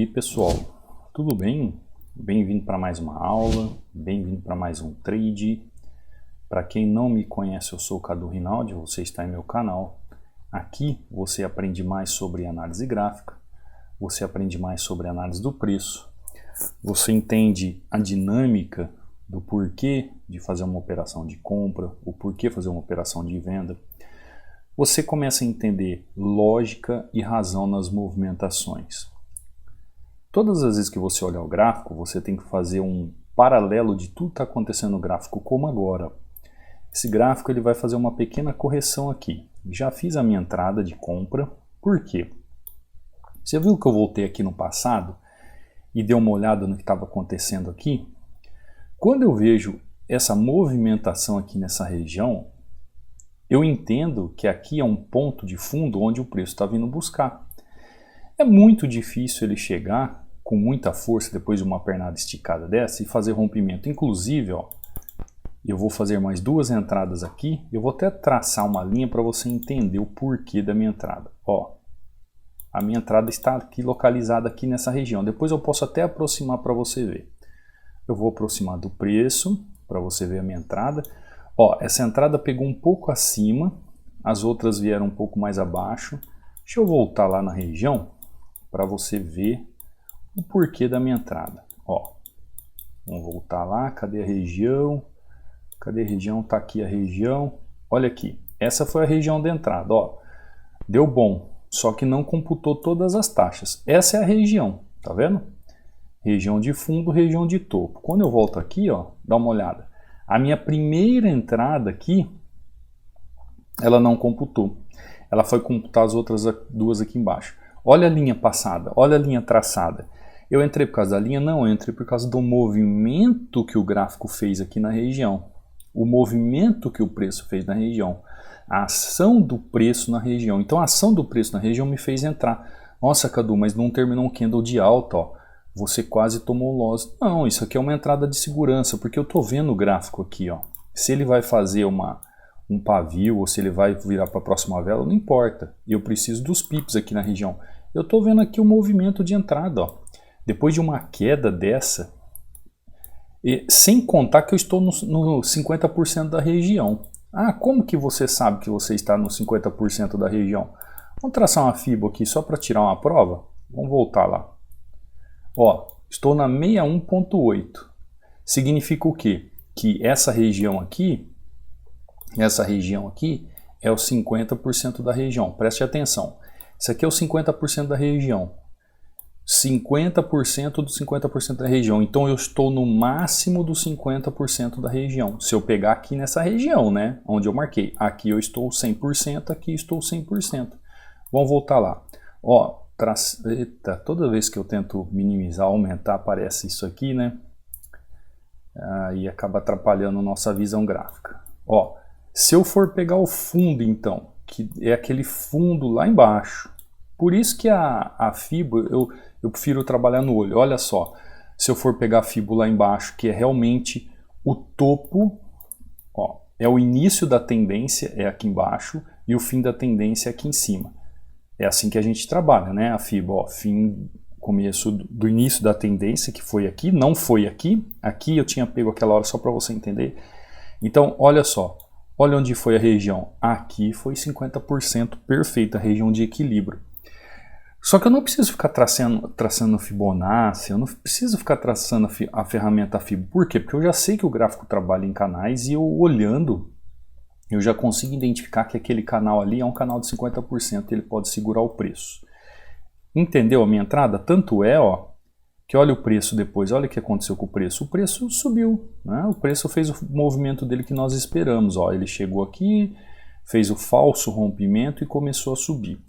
pessoal, tudo bem? Bem-vindo para mais uma aula, bem-vindo para mais um trade. Para quem não me conhece, eu sou o Cadu Rinaldi, você está em meu canal. Aqui você aprende mais sobre análise gráfica, você aprende mais sobre análise do preço, você entende a dinâmica do porquê de fazer uma operação de compra, o porquê fazer uma operação de venda. Você começa a entender lógica e razão nas movimentações. Todas as vezes que você olhar o gráfico, você tem que fazer um paralelo de tudo que está acontecendo no gráfico, como agora. Esse gráfico ele vai fazer uma pequena correção aqui. Já fiz a minha entrada de compra. Por quê? Você viu que eu voltei aqui no passado e dei uma olhada no que estava acontecendo aqui? Quando eu vejo essa movimentação aqui nessa região, eu entendo que aqui é um ponto de fundo onde o preço está vindo buscar. É muito difícil ele chegar com muita força depois de uma pernada esticada dessa e fazer rompimento. Inclusive, ó, eu vou fazer mais duas entradas aqui. Eu vou até traçar uma linha para você entender o porquê da minha entrada. Ó, a minha entrada está aqui localizada aqui nessa região. Depois eu posso até aproximar para você ver. Eu vou aproximar do preço para você ver a minha entrada. Ó, essa entrada pegou um pouco acima, as outras vieram um pouco mais abaixo. Deixa eu voltar lá na região para você ver o porquê da minha entrada. Ó, vamos voltar lá, cadê a região? Cadê a região? Tá aqui a região. Olha aqui, essa foi a região da entrada, ó. Deu bom, só que não computou todas as taxas. Essa é a região, tá vendo? Região de fundo, região de topo. Quando eu volto aqui, ó, dá uma olhada. A minha primeira entrada aqui, ela não computou. Ela foi computar as outras duas aqui embaixo. Olha a linha passada, olha a linha traçada. Eu entrei por causa da linha? Não, eu entrei por causa do movimento que o gráfico fez aqui na região. O movimento que o preço fez na região. A ação do preço na região. Então a ação do preço na região me fez entrar. Nossa, Cadu, mas não terminou um candle de alta, ó. Você quase tomou loss. Não, isso aqui é uma entrada de segurança, porque eu estou vendo o gráfico aqui, ó. Se ele vai fazer um pavio ou se ele vai virar para a próxima vela, não importa. Eu preciso dos pips aqui na região. Eu estou vendo aqui o movimento de entrada, ó. Depois de uma queda dessa, e sem contar que eu estou no 50% da região. Ah, como que você sabe que você está no 50% da região? Vamos traçar uma FIBO aqui só para tirar uma prova? Vamos voltar lá. Ó, estou na 61.8. Significa o quê? Que essa região aqui é o 50% da região. Preste atenção. Isso aqui é o 50% da região. 50% do 50% da região. Então eu estou no máximo do 50% da região. Se eu pegar aqui nessa região, né? Onde eu marquei. Aqui eu estou 100%, aqui estou 100%. Vamos voltar lá. Ó, eita, toda vez que eu tento minimizar, aumentar, aparece isso aqui, né? Aí acaba atrapalhando nossa visão gráfica. Ó, se eu for pegar o fundo, então, que é aquele fundo lá embaixo. Por isso que a FIBO, eu prefiro trabalhar no olho. Olha só, se eu for pegar a FIBO lá embaixo, que é realmente o topo, ó, é o início da tendência, é aqui embaixo, e o fim da tendência é aqui em cima. É assim que a gente trabalha, né? A FIBO, ó, começo do início da tendência, que foi aqui, não foi aqui. Aqui eu tinha pego aquela hora só para você entender. Então, olha só. Olha onde foi a região. Aqui foi 50% perfeita, a região de equilíbrio. Só que eu não preciso ficar traçando Fibonacci, eu não preciso ficar traçando a ferramenta FIBO. Por quê? Porque eu já sei que o gráfico trabalha em canais e eu olhando, eu já consigo identificar que aquele canal ali é um canal de 50% e ele pode segurar o preço. Entendeu a minha entrada? Tanto é, ó, que olha o preço depois, olha o que aconteceu com o preço. O preço subiu, né? O preço fez o movimento dele que nós esperamos. Ó. Ele chegou aqui, fez o falso rompimento e começou a subir.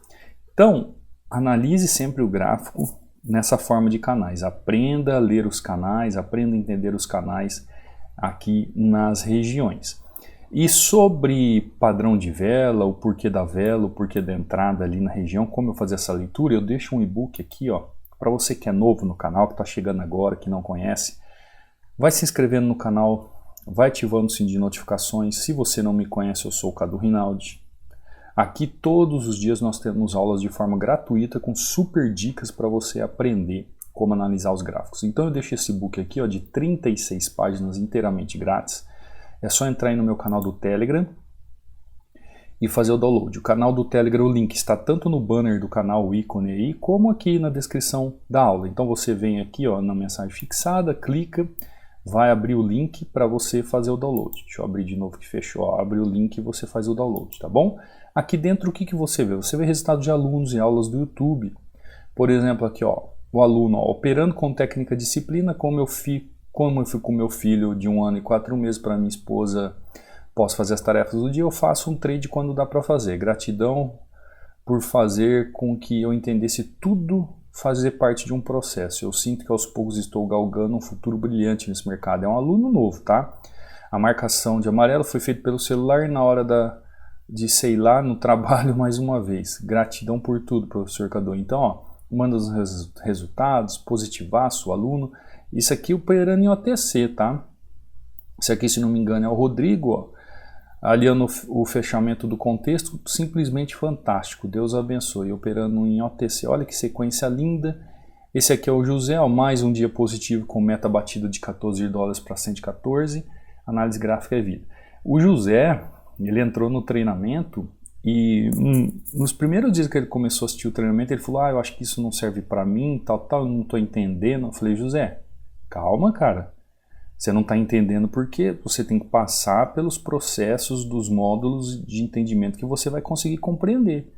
Então, analise sempre o gráfico nessa forma de canais. Aprenda a ler os canais, aprenda a entender os canais aqui nas regiões. E sobre padrão de vela, o porquê da vela, o porquê da entrada ali na região, como eu fazer essa leitura, eu deixo um e-book aqui, ó, para você que é novo no canal, que está chegando agora, que não conhece. Vai se inscrevendo no canal, vai ativando o sininho de notificações. Se você não me conhece, eu sou o Cadu Rinaldi. Aqui todos os dias nós temos aulas de forma gratuita com super dicas para você aprender como analisar os gráficos. Então eu deixo esse book aqui, ó, de 36 páginas inteiramente grátis. É só entrar aí no meu canal do Telegram e fazer o download. O canal do Telegram, o link está tanto no banner do canal, o ícone aí, como aqui na descrição da aula. Então você vem aqui, ó, na mensagem fixada, clica, vai abrir o link para você fazer o download. Deixa eu abrir de novo que fechou. Ó, abre o link e você faz o download, tá bom? Aqui dentro o que, que você vê? Você vê resultado de alunos e aulas do YouTube. Por exemplo, aqui, ó, o aluno, ó, operando com técnica disciplina, como eu fui com meu filho de 1 ano e 4 meses para minha esposa, posso fazer as tarefas do dia, eu faço um trade quando dá para fazer. Gratidão por fazer com que eu entendesse tudo fazer parte de um processo. Eu sinto que aos poucos estou galgando um futuro brilhante nesse mercado. É um aluno novo, tá? A marcação de amarelo foi feita pelo celular na hora de sei lá, no trabalho mais uma vez. Gratidão por tudo, professor Cadu. Então, ó, manda os resultados, positivaço, o aluno. Isso aqui operando em OTC, tá? Isso aqui, se não me engano, é o Rodrigo, ó. Aliando o fechamento do contexto, simplesmente fantástico. Deus abençoe. Operando em OTC. Olha que sequência linda. Esse aqui é o José, ó, mais um dia positivo com meta batida de $14 para 114. Análise gráfica é vida. O José, ele entrou no treinamento e nos primeiros dias que ele começou a assistir o treinamento, ele falou, eu acho que isso não serve para mim, tal, eu não estou entendendo. Eu falei, José, calma, cara. Você não está entendendo porque você tem que passar pelos processos dos módulos de entendimento que você vai conseguir compreender.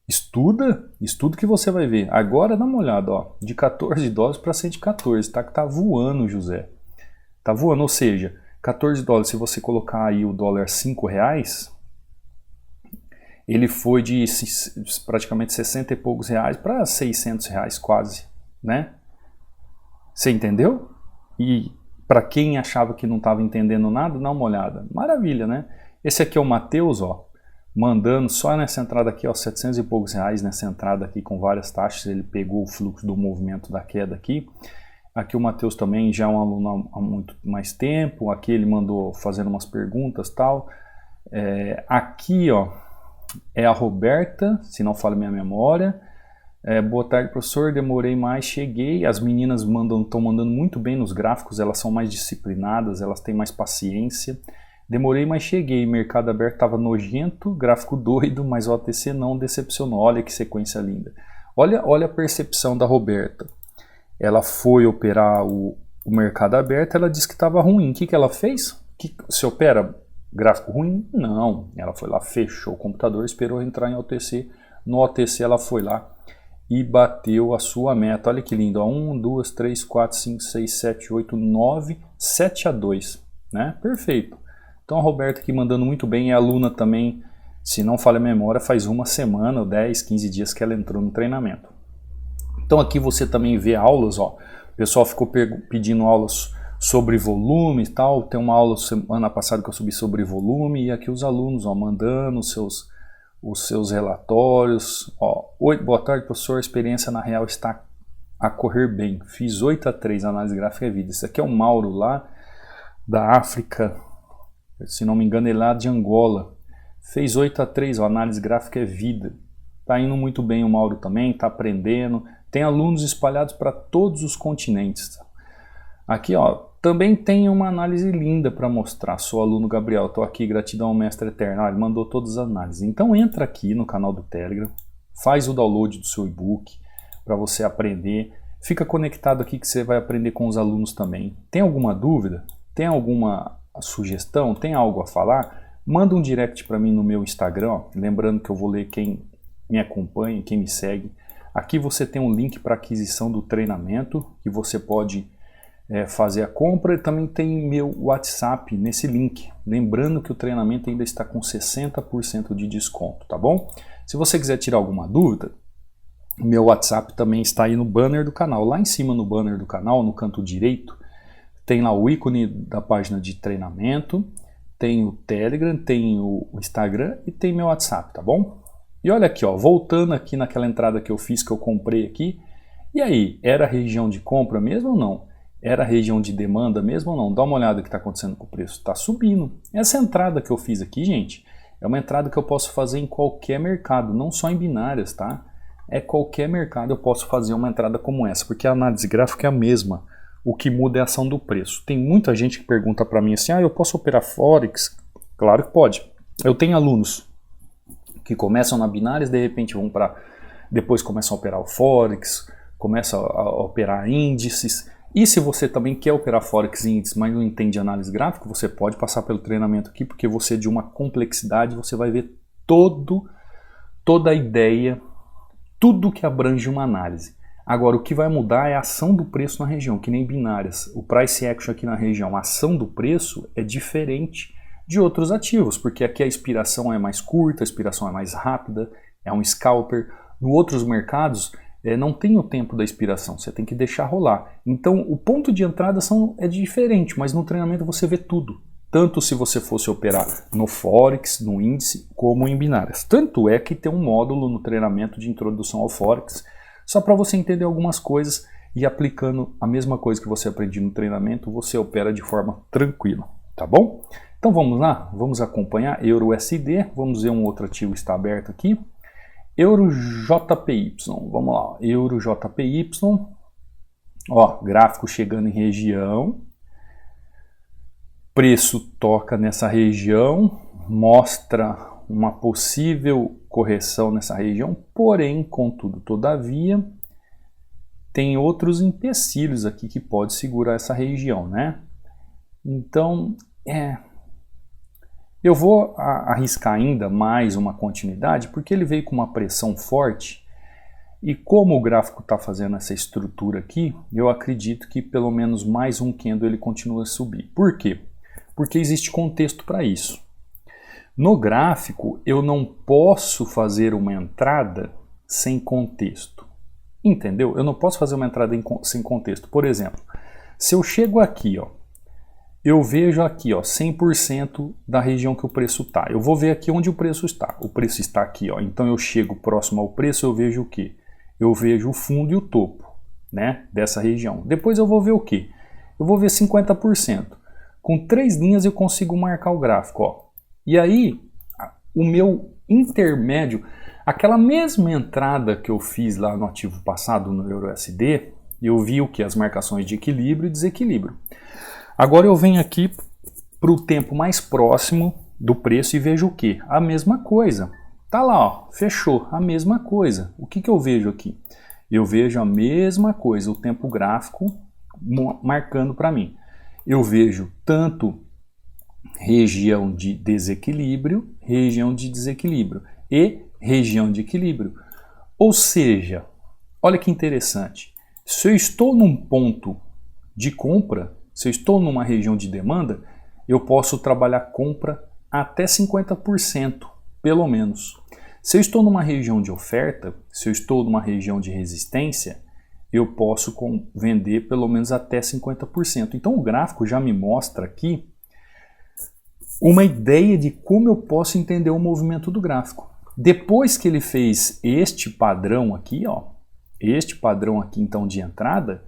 Estuda que você vai ver. Agora dá uma olhada, ó, de $14 para 114, tá? Que tá voando, José. Tá voando, ou seja, $14, se você colocar aí o dólar R$5, ele foi de praticamente 60 e poucos reais para R$600 quase, né? Você entendeu? E para quem achava que não estava entendendo nada, dá uma olhada. Maravilha, né? Esse aqui é o Matheus, ó, mandando só nessa entrada aqui, ó, 700 e poucos reais nessa entrada aqui com várias taxas. Ele pegou o fluxo do movimento da queda aqui. Aqui o Matheus também já é um aluno há muito mais tempo. Aqui ele mandou fazendo umas perguntas e tal. Aqui, ó, é a Roberta, se não falha minha memória. Boa tarde, professor, demorei mais, cheguei. As meninas estão mandando muito bem nos gráficos, elas são mais disciplinadas, elas têm mais paciência. Demorei, mas cheguei. Mercado aberto estava nojento, gráfico doido, mas o OTC não decepcionou. Olha que sequência linda. Olha a percepção da Roberta. Ela foi operar o mercado aberto, ela disse que estava ruim. O que ela fez? Se opera gráfico ruim? Não. Ela foi lá, fechou o computador, esperou entrar em OTC. No OTC ela foi lá e bateu a sua meta. Olha que lindo, ó. 1, 2, 3, 4, 5, 6, 7, 8, 9, 7-2, né? Perfeito. Então a Roberta aqui mandando muito bem, é aluna também, se não falha a memória, faz uma semana ou 10, 15 dias que ela entrou no treinamento. Então aqui você também vê aulas, ó. O pessoal ficou pedindo aulas sobre volume e tal. Tem uma aula semana passada que eu subi sobre volume, e aqui os alunos, ó, mandando os seus relatórios. Ó, oi, boa tarde, professor. A experiência na real está a correr bem. Fiz 8-3, análise gráfica e vida. Isso aqui é o Mauro lá da África, se não me engano, ele é lá de Angola. Fez 8-3, ó, análise gráfica é vida. Tá indo muito bem o Mauro também, tá aprendendo. Tem alunos espalhados para todos os continentes. Aqui, ó, também tem uma análise linda para mostrar. Sou aluno Gabriel, estou aqui, gratidão ao mestre eterno. Ele mandou todas as análises. Então entra aqui no canal do Telegram, faz o download do seu e-book para você aprender. Fica conectado aqui que você vai aprender com os alunos também. Tem alguma dúvida? Tem alguma sugestão? Tem algo a falar? Manda um direct para mim no meu Instagram. Ó. Lembrando que eu vou ler quem me acompanha, quem me segue. Aqui você tem um link para aquisição do treinamento, que você pode fazer a compra, e também tem meu WhatsApp nesse link. Lembrando que o treinamento ainda está com 60% de desconto, tá bom? Se você quiser tirar alguma dúvida, meu WhatsApp também está aí no banner do canal. Lá em cima no banner do canal, no canto direito, tem lá o ícone da página de treinamento, tem o Telegram, tem o Instagram e tem meu WhatsApp, tá bom? E olha aqui, ó, voltando aqui naquela entrada que eu fiz, que eu comprei aqui. E aí, era região de compra mesmo ou não? Era região de demanda mesmo ou não? Dá uma olhada o que está acontecendo com o preço. Está subindo. Essa entrada que eu fiz aqui, gente, é uma entrada que eu posso fazer em qualquer mercado, não só em binárias, tá? qualquer mercado eu posso fazer uma entrada como essa, porque a análise gráfica é a mesma. O que muda é a ação do preço. Tem muita gente que pergunta para mim assim, eu posso operar Forex? Claro que pode. Eu tenho alunos que começam na Binárias, de repente vão para... Depois começam a operar o Forex, começam a operar índices. E se você também quer operar Forex e índices, mas não entende análise gráfica, você pode passar pelo treinamento aqui, porque você de uma complexidade, você vai ver toda a ideia, tudo que abrange uma análise. Agora, o que vai mudar é a ação do preço na região, que nem binárias. O price action aqui na região, a ação do preço é diferente de outros ativos, porque aqui a expiração é mais curta, a expiração é mais rápida, é um scalper. No outros mercados, não tem o tempo da expiração, você tem que deixar rolar. Então, o ponto de entrada é diferente, mas no treinamento você vê tudo. Tanto se você fosse operar no Forex, no índice, como em binárias. Tanto é que tem um módulo no treinamento de introdução ao Forex, só para você entender algumas coisas e aplicando a mesma coisa que você aprendeu no treinamento, você opera de forma tranquila, tá bom? Então vamos lá, vamos acompanhar EURUSD, vamos ver um outro ativo que está aberto aqui. EUROJPY, vamos lá, EUROJPY, ó, gráfico chegando em região, preço toca nessa região, mostra uma possível correção nessa região, porém, contudo, todavia, tem outros empecilhos aqui que pode segurar essa região, né? Então, eu vou arriscar ainda mais uma continuidade, porque ele veio com uma pressão forte, e como o gráfico está fazendo essa estrutura aqui, eu acredito que pelo menos mais um candle ele continua a subir. Por quê? Porque existe contexto para isso. No gráfico, eu não posso fazer uma entrada sem contexto. Entendeu? Eu não posso fazer uma entrada sem contexto. Por exemplo, se eu chego aqui, ó, eu vejo aqui, ó, 100% da região que o preço está. Eu vou ver aqui onde o preço está. O preço está aqui, ó. Então eu chego próximo ao preço, eu vejo o quê? Eu vejo o fundo e o topo, né, dessa região. Depois eu vou ver o quê? Eu vou ver 50%. Com 3 linhas eu consigo marcar o gráfico, ó. E aí, o meu intermédio, aquela mesma entrada que eu fiz lá no ativo passado, no EURUSD, eu vi o que? As marcações de equilíbrio e desequilíbrio. Agora eu venho aqui para o tempo mais próximo do preço e vejo o que? A mesma coisa. Tá lá, ó, fechou, a mesma coisa. O que eu vejo aqui? Eu vejo a mesma coisa, o tempo gráfico marcando para mim. Eu vejo tanto região de desequilíbrio e região de equilíbrio. Ou seja, olha que interessante, se eu estou num ponto de compra, se eu estou numa região de demanda, eu posso trabalhar compra até 50%, pelo menos. Se eu estou numa região de oferta, se eu estou numa região de resistência, eu posso vender pelo menos até 50%. Então o gráfico já me mostra aqui uma ideia de como eu posso entender o movimento do gráfico. Depois que ele fez este padrão aqui, ó, este padrão aqui então de entrada,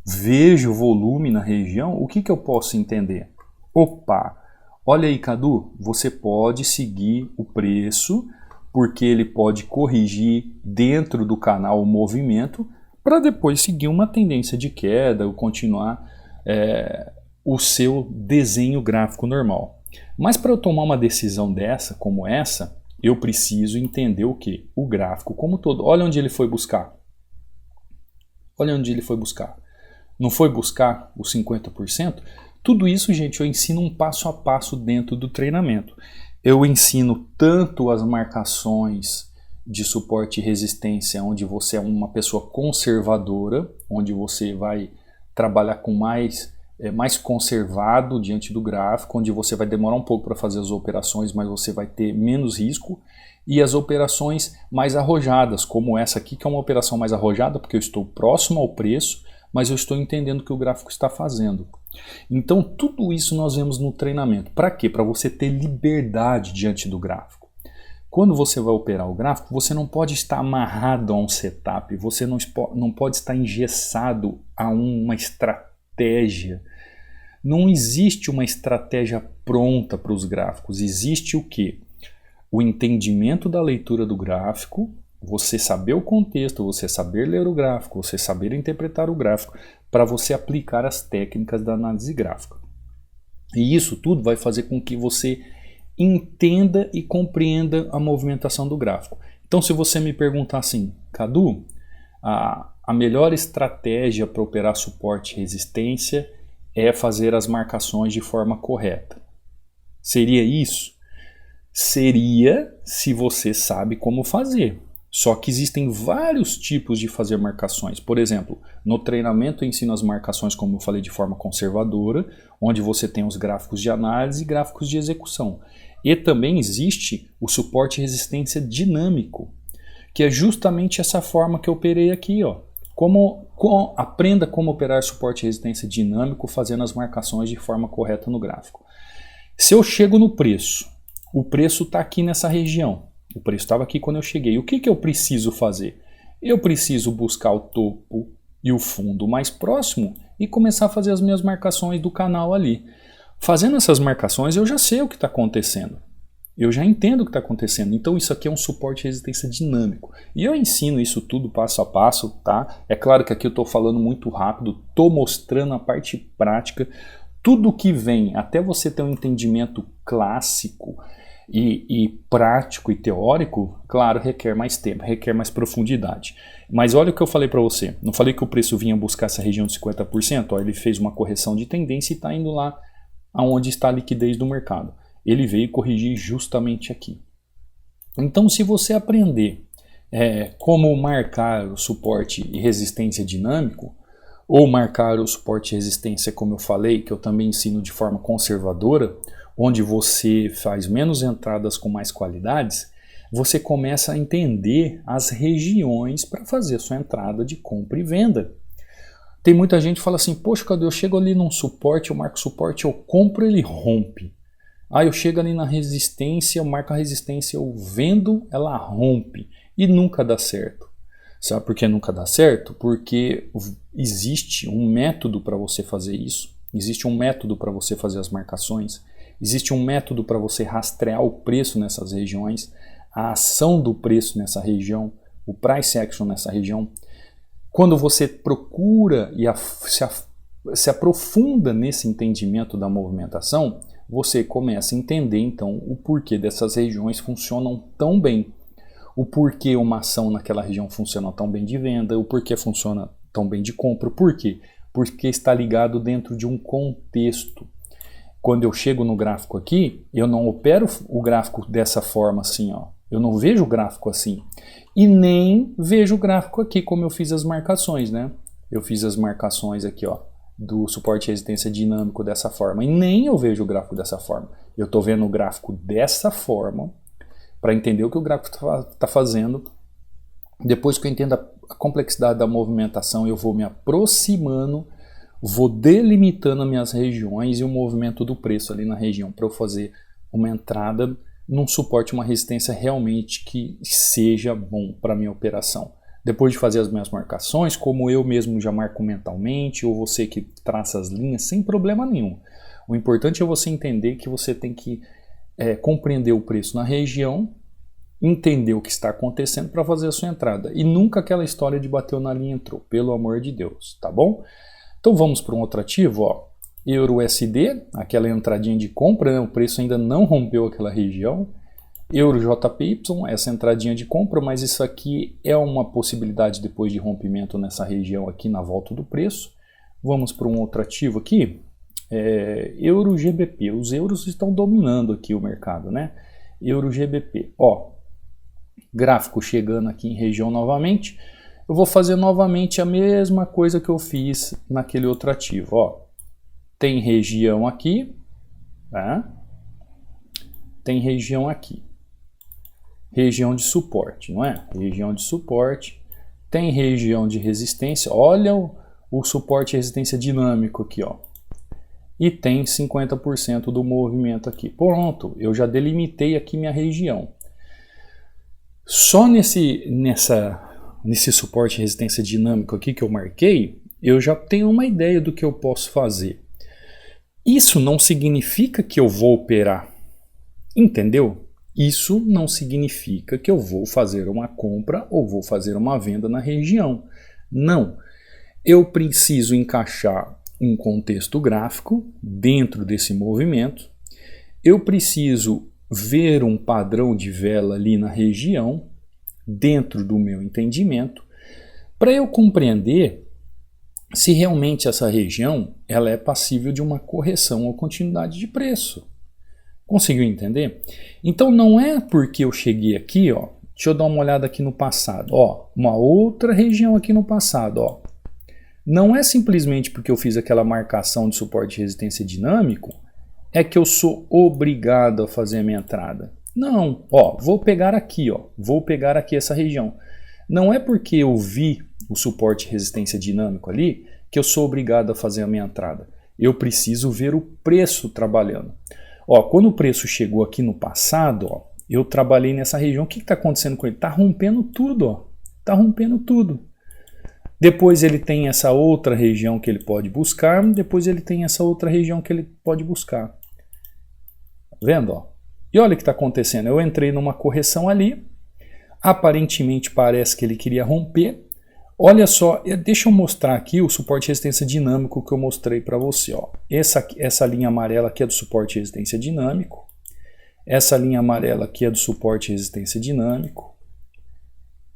vejo o volume na região, o que eu posso entender? Opa, olha aí, Cadu, você pode seguir o preço, porque ele pode corrigir dentro do canal o movimento, para depois seguir uma tendência de queda ou continuar o seu desenho gráfico normal. Mas para eu tomar uma decisão dessa, como essa, eu preciso entender o que? O gráfico como todo. Olha onde ele foi buscar. Olha onde ele foi buscar. Não foi buscar os 50%? Tudo isso, gente, eu ensino um passo a passo dentro do treinamento. Eu ensino tanto as marcações de suporte e resistência, onde você é uma pessoa conservadora, onde você vai trabalhar com mais conservado diante do gráfico, onde você vai demorar um pouco para fazer as operações, mas você vai ter menos risco, e as operações mais arrojadas, como essa aqui, que é uma operação mais arrojada, porque eu estou próximo ao preço, mas eu estou entendendo o que o gráfico está fazendo. Então tudo isso nós vemos no treinamento. Para quê? Para você ter liberdade diante do gráfico. Quando você vai operar o gráfico, você não pode estar amarrado a um setup, você não pode estar engessado a uma estratégia. Não existe uma estratégia pronta para os gráficos. Existe o quê? O entendimento da leitura do gráfico, você saber o contexto, você saber ler o gráfico, você saber interpretar o gráfico, para você aplicar as técnicas da análise gráfica. E isso tudo vai fazer com que você entenda e compreenda a movimentação do gráfico. Então, se você me perguntar assim, Cadu, a melhor estratégia para operar suporte e resistência é fazer as marcações de forma correta. Seria isso? Seria se você sabe como fazer. Só que existem vários tipos de fazer marcações. Por exemplo, no treinamento eu ensino as marcações, como eu falei, de forma conservadora, onde você tem os gráficos de análise e gráficos de execução. E também existe o suporte e resistência dinâmico, que é justamente essa forma que eu operei aqui, ó. Aprenda como operar suporte e resistência dinâmico fazendo as marcações de forma correta no gráfico. Se eu chego no preço, o preço está aqui nessa região. O preço estava aqui quando eu cheguei. O que eu preciso fazer? Eu preciso buscar o topo e o fundo mais próximo e começar a fazer as minhas marcações do canal ali. Fazendo essas marcações eu já sei o que está acontecendo. Eu já entendo o que está acontecendo. Então isso aqui é um suporte e resistência dinâmico. E eu ensino isso tudo passo a passo, tá? É claro que aqui eu estou falando muito rápido, estou mostrando a parte prática. Tudo que vem, até você ter um entendimento clássico e prático e teórico, claro, requer mais tempo, requer mais profundidade. Mas olha o que eu falei para você. Não falei que o preço vinha buscar essa região de 50%? Ó, ele fez uma correção de tendência e está indo lá aonde está a liquidez do mercado. Ele veio corrigir justamente aqui. Então, se você aprender como marcar o suporte e resistência dinâmico, ou marcar o suporte e resistência, como eu falei, que eu também ensino de forma conservadora, onde você faz menos entradas com mais qualidades, você começa a entender as regiões para fazer a sua entrada de compra e venda. Tem muita gente que fala assim, poxa, Cadu, eu chego ali num suporte, eu marco suporte, eu compro, ele rompe. Eu chego ali na resistência, eu marco a resistência, eu vendo, ela rompe. E nunca dá certo. Sabe por que nunca dá certo? Porque existe um método para você fazer isso. Existe um método para você fazer as marcações. Existe um método para você rastrear o preço nessas regiões, a ação do preço nessa região, o price action nessa região. Quando você procura e se aprofunda nesse entendimento da movimentação, você começa a entender então o porquê dessas regiões funcionam tão bem. O porquê uma ação naquela região funciona tão bem de venda, o porquê funciona tão bem de compra. Por quê? Porque está ligado dentro de um contexto. Quando eu chego no gráfico aqui, eu não opero o gráfico dessa forma assim, ó. Eu não vejo o gráfico assim. E nem vejo o gráfico aqui como eu fiz as marcações, né? Eu fiz as marcações aqui, ó, do suporte e resistência dinâmico dessa forma. E nem eu vejo o gráfico dessa forma. Eu estou vendo o gráfico dessa forma para entender o que o gráfico está fazendo. Depois que eu entendo a complexidade da movimentação, eu vou me aproximando, vou delimitando as minhas regiões e o movimento do preço ali na região para eu fazer uma entrada num suporte, uma resistência realmente que seja bom para a minha operação. Depois de fazer as minhas marcações, como eu mesmo já marco mentalmente, ou você que traça as linhas, sem problema nenhum. O importante é você entender que você tem que compreender o preço na região, entender o que está acontecendo para fazer a sua entrada. E nunca aquela história de bateu na linha entrou, pelo amor de Deus, tá bom? Então vamos para um outro ativo, ó. Euro-USD, aquela entradinha de compra, né? O preço ainda não rompeu aquela região. Euro-JPY, essa entradinha de compra, mas isso aqui é uma possibilidade depois de rompimento nessa região aqui na volta do preço. Vamos para um outro ativo aqui, Euro-GBP. Os euros estão dominando aqui o mercado, né? Euro-GBP, ó, gráfico chegando aqui em região novamente. Eu vou fazer novamente a mesma coisa que eu fiz naquele outro ativo, ó. Tem região aqui, tá? Tem região aqui. Região de suporte, não é? Região de suporte. Tem região de resistência. Olha o suporte e resistência dinâmico aqui, ó. E tem 50% do movimento aqui. Pronto, eu já delimitei aqui minha região. Só nesse suporte e resistência dinâmico aqui que eu marquei, eu já tenho uma ideia do que eu posso fazer. Isso não significa que eu vou operar, entendeu? Isso não significa que eu vou fazer uma compra ou vou fazer uma venda na região. Não. Eu preciso encaixar um contexto gráfico dentro desse movimento. Eu preciso ver um padrão de vela ali na região, dentro do meu entendimento, para eu compreender se realmente essa região ela é passível de uma correção ou continuidade de preço. Conseguiu entender? Então não é porque eu cheguei aqui, ó, deixa eu dar uma olhada aqui no passado, ó, uma outra região aqui no passado, ó. Não é simplesmente porque eu fiz aquela marcação de suporte e resistência dinâmico, é que eu sou obrigado a fazer a minha entrada. Não, ó, vou pegar aqui, ó, vou pegar aqui essa região. Não é porque eu vi o suporte e resistência dinâmico ali que eu sou obrigado a fazer a minha entrada. Eu preciso ver o preço trabalhando. Ó, quando o preço chegou aqui no passado, ó, eu trabalhei nessa região. O que está acontecendo com ele? Está rompendo tudo, ó. Está rompendo tudo. Depois ele tem essa outra região que ele pode buscar. Depois ele tem essa outra região que ele pode buscar. Tá vendo, ó? E olha o que está acontecendo. Eu entrei numa correção ali. Aparentemente parece que ele queria romper. Olha só, deixa eu mostrar aqui o suporte e resistência dinâmico que eu mostrei para você. Ó. Essa linha amarela aqui é do suporte e resistência dinâmico. Essa linha amarela aqui é do suporte e resistência dinâmico.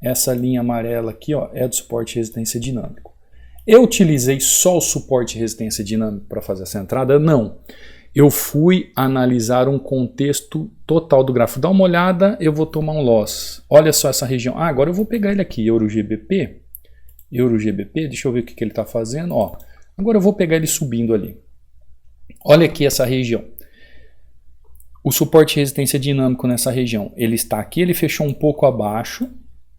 Essa linha amarela aqui, ó, é do suporte e resistência dinâmico. Eu utilizei só o suporte e resistência dinâmico para fazer essa entrada? Não. Eu fui analisar um contexto total do gráfico. Dá uma olhada, eu vou tomar um loss. Olha só essa região. Ah, agora eu vou pegar ele aqui, EURO-GBP. EURO-GBP, deixa eu ver o que ele está fazendo. Ó, agora eu vou pegar ele subindo ali. Olha aqui essa região. O suporte e resistência dinâmico nessa região, ele está aqui, ele fechou um pouco abaixo,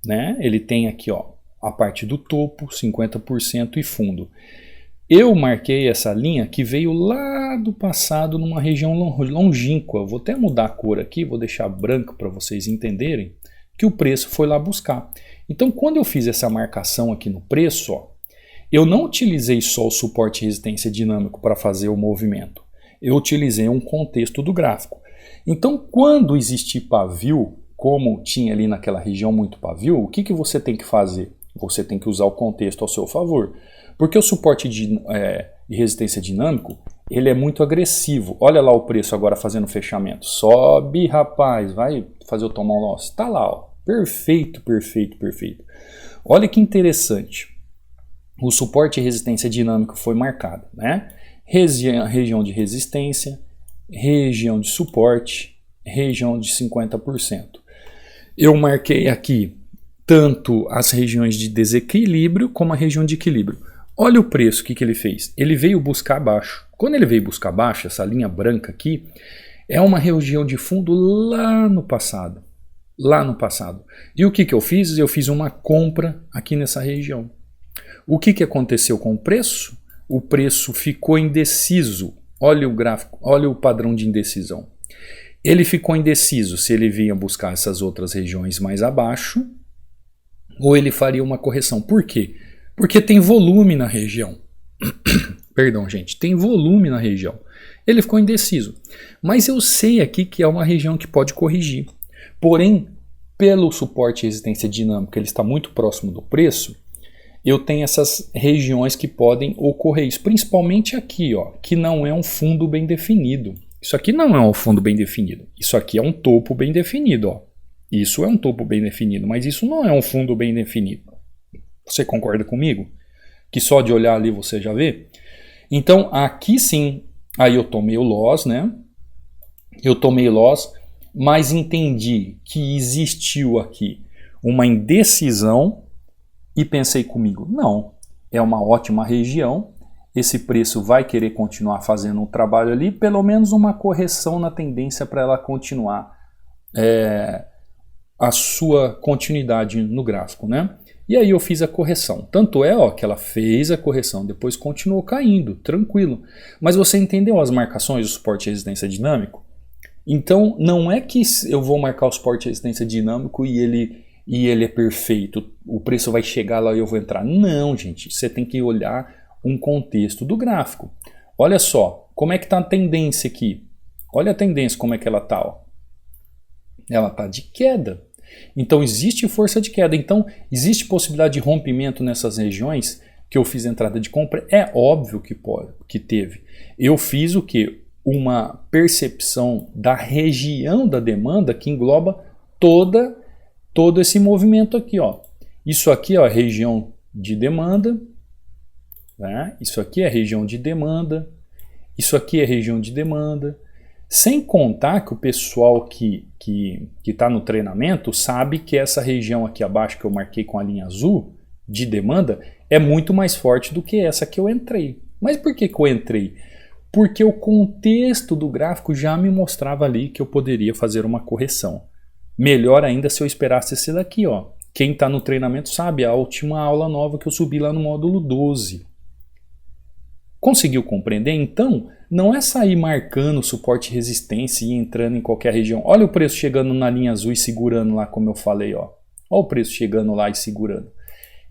né? Ele tem aqui, ó, a parte do topo, 50% e fundo. Eu marquei essa linha que veio lá do passado numa região longínqua. Vou até mudar a cor aqui, vou deixar branco para vocês entenderem que o preço foi lá buscar. Então, quando eu fiz essa marcação aqui no preço, ó, eu não utilizei só o suporte e resistência dinâmico para fazer o movimento. Eu utilizei um contexto do gráfico. Então, quando existir pavio, como tinha ali naquela região muito pavio, o que você tem que fazer? Você tem que usar o contexto ao seu favor. Porque o suporte e resistência dinâmico, ele é muito agressivo. Olha lá o preço agora fazendo fechamento. Sobe, rapaz, vai fazer eu tomar um loss. Está lá, ó. Perfeito, perfeito, perfeito. Olha que interessante. O suporte e resistência dinâmico foi marcado, né? Região de resistência, região de suporte, região de 50%. Eu marquei aqui tanto as regiões de desequilíbrio como a região de equilíbrio. Olha o preço, o que ele fez? Ele veio buscar abaixo. Quando ele veio buscar abaixo, essa linha branca aqui, é uma região de fundo lá no passado. Lá no passado. E o que eu fiz? Eu fiz uma compra aqui nessa região. O que aconteceu com o preço? O preço ficou indeciso. Olha o gráfico, olha o padrão de indecisão. Ele ficou indeciso se ele vinha buscar essas outras regiões mais abaixo ou ele faria uma correção. Por quê? Porque tem volume na região. Perdão, gente. Tem volume na região. Ele ficou indeciso. Mas eu sei aqui que é uma região que pode corrigir. Porém, pelo suporte e resistência dinâmica, ele está muito próximo do preço, eu tenho essas regiões que podem ocorrer. Isso, principalmente aqui, ó, que não é um fundo bem definido. Isso aqui não é um fundo bem definido. Isso aqui é um topo bem definido. Ó. Isso é um topo bem definido, mas isso não é um fundo bem definido. Você concorda comigo? Que só de olhar ali você já vê? Então, aqui sim, aí eu tomei o loss, né? Eu tomei loss, mas entendi que existiu aqui uma indecisão e pensei comigo, não, é uma ótima região, esse preço vai querer continuar fazendo um trabalho ali, pelo menos uma correção na tendência para ela continuar a sua continuidade no gráfico, né? E aí eu fiz a correção. Tanto é, ó, que ela fez a correção, depois continuou caindo, tranquilo. Mas você entendeu as marcações do suporte e resistência dinâmico? Então não é que eu vou marcar o suporte e resistência dinâmico e ele é perfeito, o preço vai chegar lá e eu vou entrar. Não, gente, você tem que olhar um contexto do gráfico. Olha só, como é que está a tendência aqui? Olha a tendência, como é que ela está. ela está de queda. Então existe força de queda. Então existe possibilidade de rompimento nessas regiões que eu fiz entrada de compra? É óbvio que pode, que teve. Eu fiz o quê? Uma percepção da região da demanda que engloba todo esse movimento aqui, ó. Isso aqui é a região de demanda, né? Isso aqui é a região de demanda, isso aqui é a região de demanda. Sem contar que o pessoal que está no treinamento sabe que essa região aqui abaixo que eu marquei com a linha azul de demanda é muito mais forte do que essa que eu entrei. Mas por que eu entrei? Porque o contexto do gráfico já me mostrava ali que eu poderia fazer uma correção. Melhor ainda se eu esperasse esse daqui, ó. Quem está no treinamento sabe, a última aula nova que eu subi lá no módulo 12. Conseguiu compreender? Então, não é sair marcando suporte e resistência e entrando em qualquer região. Olha o preço chegando na linha azul e segurando lá, como eu falei, ó. Olha o preço chegando lá e segurando.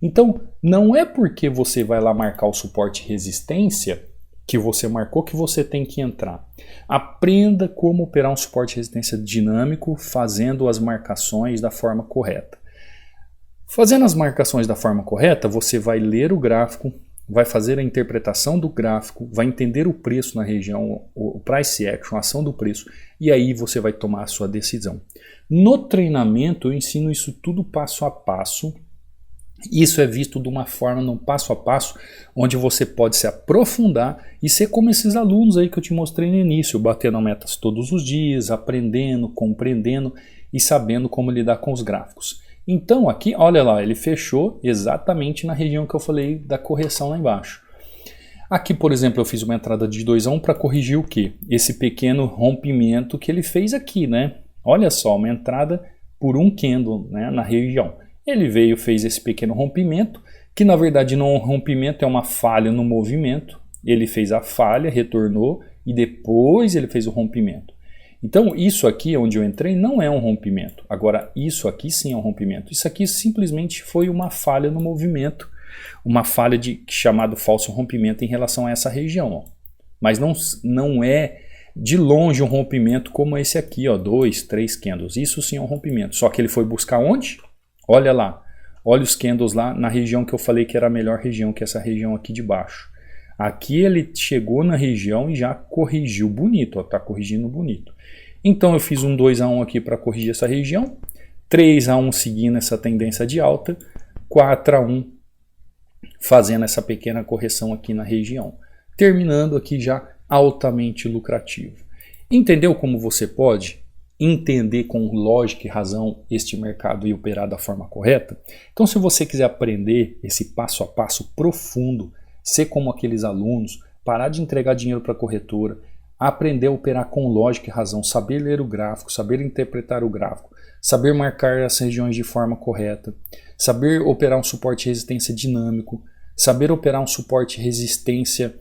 Então, não é porque você vai lá marcar o suporte e resistência que você marcou que você tem que entrar. Aprenda como operar um suporte e resistência dinâmico fazendo as marcações da forma correta. Fazendo as marcações da forma correta, você vai ler o gráfico, vai fazer a interpretação do gráfico, vai entender o preço na região, o price action, a ação do preço, e aí você vai tomar a sua decisão. No treinamento eu ensino isso tudo passo a passo. Isso é visto de uma forma, no passo a passo, onde você pode se aprofundar e ser como esses alunos aí que eu te mostrei no início, batendo metas todos os dias, aprendendo, compreendendo e sabendo como lidar com os gráficos. Então aqui, olha lá, ele fechou exatamente na região que eu falei da correção lá embaixo. Aqui, por exemplo, eu fiz uma entrada de 2 a 1 para corrigir o quê? Esse pequeno rompimento que ele fez aqui, né? Olha só, uma entrada por um candle, né, na região. Ele veio, fez esse pequeno rompimento, que na verdade não é um rompimento, é uma falha no movimento. Ele fez a falha, retornou e depois ele fez o rompimento. Então isso aqui onde eu entrei não é um rompimento. Agora isso aqui sim é um rompimento. Isso aqui simplesmente foi uma falha no movimento, uma falha chamado falso rompimento em relação a essa região. Ó. Mas não é de longe um rompimento como esse aqui, ó, 2, 3 candles. Isso sim é um rompimento. Só que ele foi buscar onde? Olha lá, olha os candles lá na região que eu falei que era a melhor região, que é essa região aqui de baixo. Aqui ele chegou na região e já corrigiu bonito, ó, tá corrigindo bonito. Então eu fiz um 2 a 1 aqui para corrigir essa região, 3 a 1 seguindo essa tendência de alta, 4 a 1 fazendo essa pequena correção aqui na região. Terminando aqui já altamente lucrativo. Entendeu como você pode entender com lógica e razão este mercado e operar da forma correta? Então, se você quiser aprender esse passo a passo profundo, ser como aqueles alunos, parar de entregar dinheiro para a corretora, aprender a operar com lógica e razão, saber ler o gráfico, saber interpretar o gráfico, saber marcar as regiões de forma correta, saber operar um suporte e resistência dinâmico, saber operar um suporte e resistência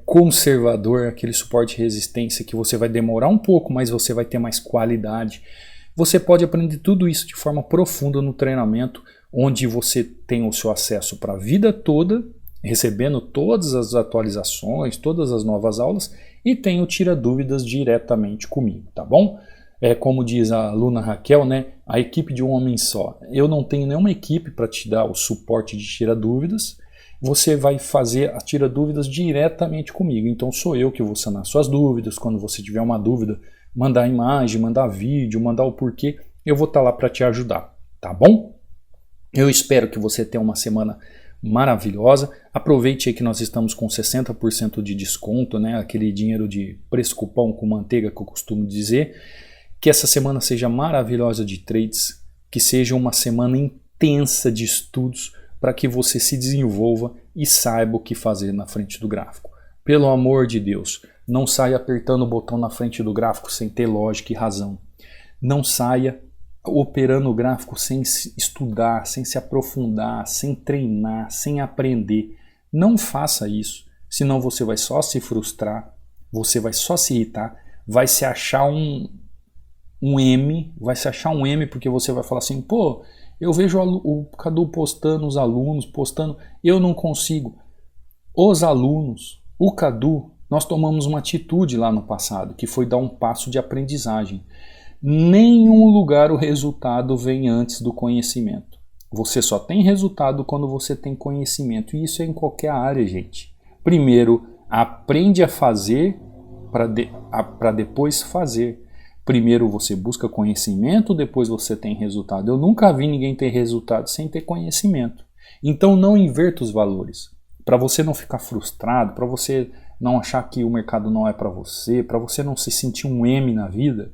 conservador, aquele suporte e resistência que você vai demorar um pouco, mas você vai ter mais qualidade. Você pode aprender tudo isso de forma profunda no treinamento, onde você tem o seu acesso para a vida toda, recebendo todas as atualizações, todas as novas aulas, e tem o Tira Dúvidas diretamente comigo, tá bom? Como diz a aluna Raquel, né, a equipe de um homem só. Eu não tenho nenhuma equipe para te dar o suporte de Tira Dúvidas. Você vai fazer a Tira Dúvidas diretamente comigo. Então sou eu que vou sanar suas dúvidas. Quando você tiver uma dúvida, mandar imagem, mandar vídeo, mandar o porquê, eu vou estar lá para te ajudar, tá bom? Eu espero que você tenha uma semana maravilhosa. Aproveite aí que nós estamos com 60% de desconto, né? Aquele dinheiro de preço cupom com manteiga que eu costumo dizer. Que essa semana seja maravilhosa de trades, que seja uma semana intensa de estudos, para que você se desenvolva e saiba o que fazer na frente do gráfico. Pelo amor de Deus, não saia apertando o botão na frente do gráfico sem ter lógica e razão. Não saia operando o gráfico sem estudar, sem se aprofundar, sem treinar, sem aprender. Não faça isso, senão você vai só se frustrar, você vai só se irritar, vai se achar um M, vai se achar um M porque você vai falar assim, pô, eu vejo o Cadu postando, os alunos postando, eu não consigo. Os alunos, o Cadu, nós tomamos uma atitude lá no passado, que foi dar um passo de aprendizagem. Nenhum lugar o resultado vem antes do conhecimento. Você só tem resultado quando você tem conhecimento. E isso é em qualquer área, gente. Primeiro, aprende a fazer para depois fazer. Primeiro você busca conhecimento, depois você tem resultado. Eu nunca vi ninguém ter resultado sem ter conhecimento. Então não inverta os valores. Para você não ficar frustrado, para você não achar que o mercado não é para você não se sentir um M na vida,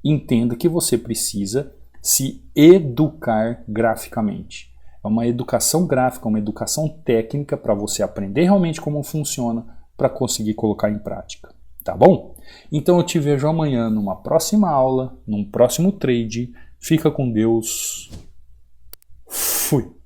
entenda que você precisa se educar graficamente. É uma educação gráfica, uma educação técnica para você aprender realmente como funciona para conseguir colocar em prática. Tá bom? Então eu te vejo amanhã numa próxima aula, num próximo trade. Fica com Deus. Fui!